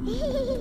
Okay.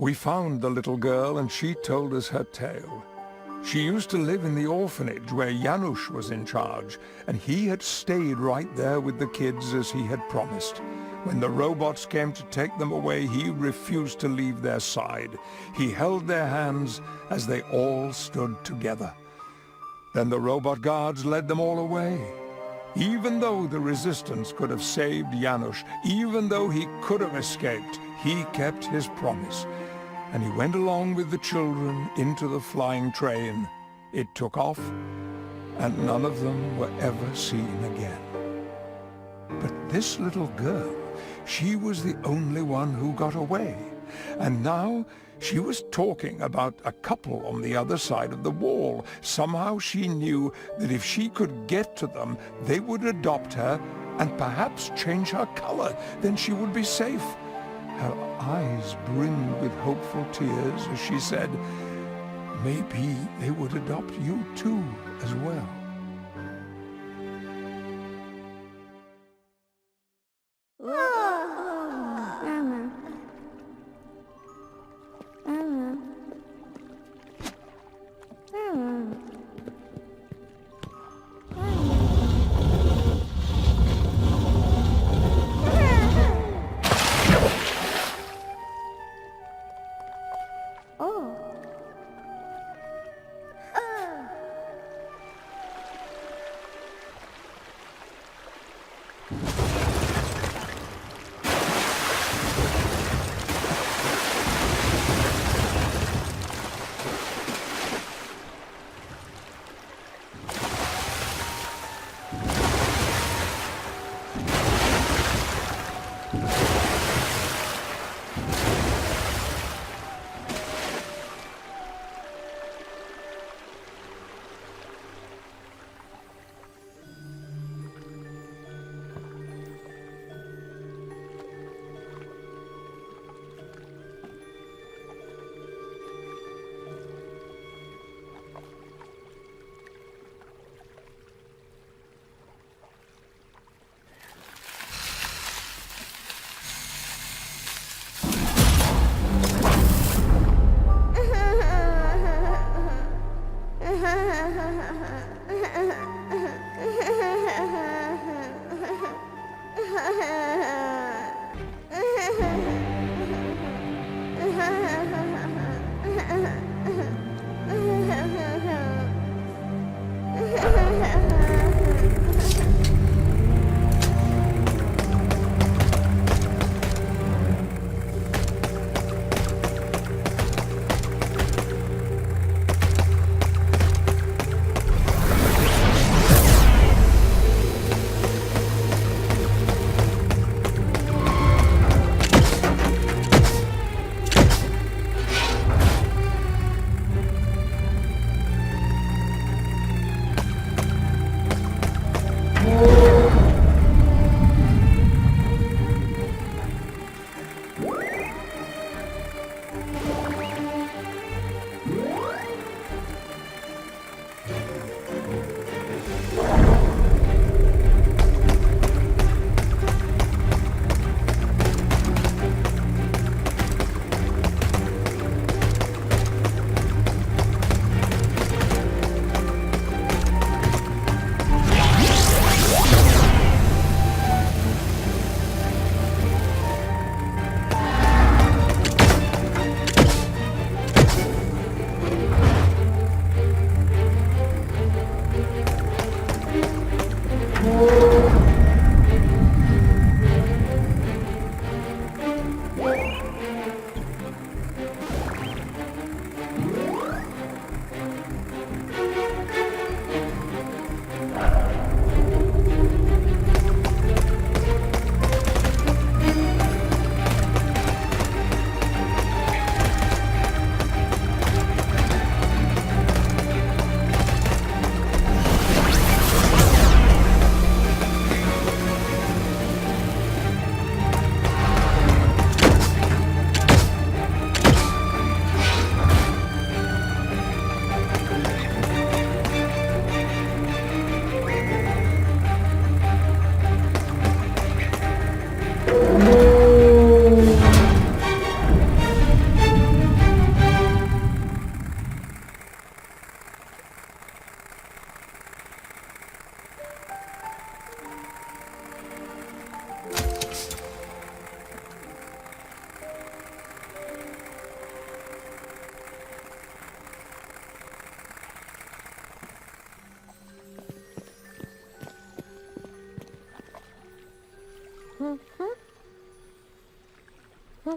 We found the little girl and she told us her tale. She used to live in the orphanage where Janusz was in charge, and he had stayed right there with the kids as he had promised. When the robots came to take them away, he refused to leave their side. He held their hands as they all stood together. Then the robot guards led them all away. Even though the resistance could have saved Janusz, even though he could have escaped, he kept his promise. And he went along with the children into the flying train. It took off, and none of them were ever seen again. But this little girl, she was the only one who got away. And now she was talking about a couple on the other side of the wall. Somehow she knew that if she could get to them, they would adopt her and perhaps change her color. Then she would be safe. Her eyes brimmed with hopeful tears as she said, maybe they would adopt you too as well. The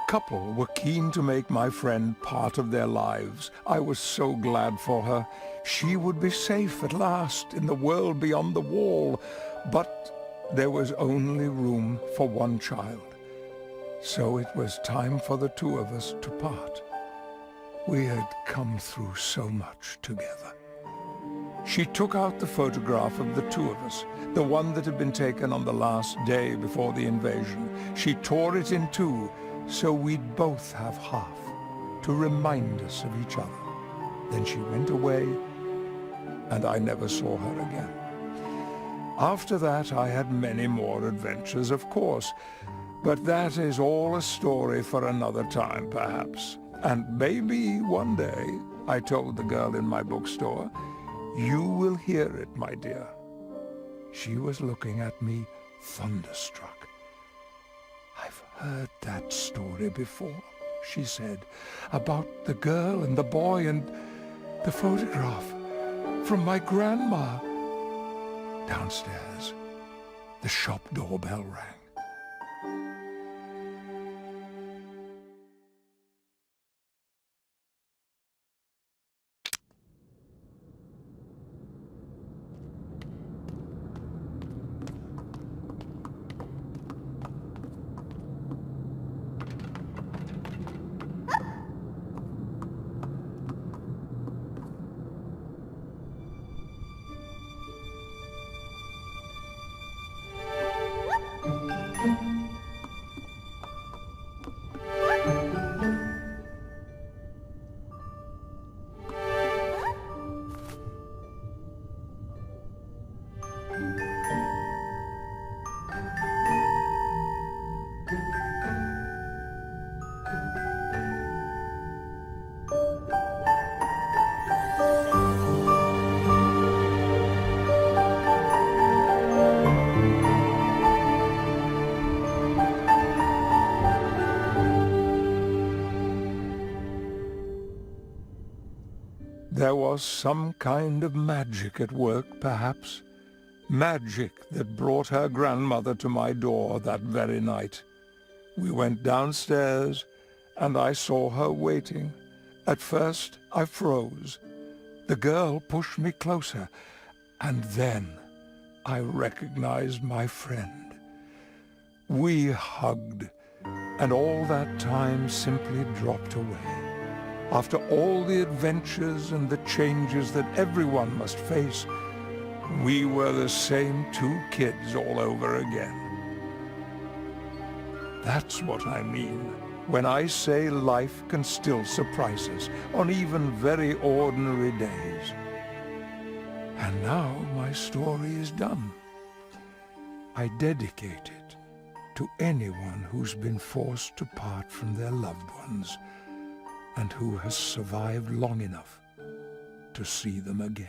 couple were keen to make my friend part of their lives. I was so glad for her. She would be safe at last in the world beyond the wall. But there was only room for one child. So it was time for the two of us to part. We had come through so much together. She took out the photograph of the two of us, the one that had been taken on the last day before the invasion. She tore it in two, so we'd both have half, to remind us of each other. Then she went away, and I never saw her again. After that, I had many more adventures, of course, but that is all a story for another time, perhaps. And maybe one day, I told the girl in my bookstore, you will hear it, my dear. She was looking at me, thunderstruck. I've heard that story before, she said, about the girl and the boy and the photograph from my grandma. Downstairs, the shop doorbell rang. There was some kind of magic at work, perhaps. Magic that brought her grandmother to my door that very night. We went downstairs, and I saw her waiting. At first, I froze. The girl pushed me closer, and then I recognized my friend. We hugged, and all that time simply dropped away. After all the adventures and the changes that everyone must face, we were the same two kids all over again. That's what I mean when I say life can still surprise us on even very ordinary days. And now my story is done. I dedicate it to anyone who's been forced to part from their loved ones and who has survived long enough to see them again.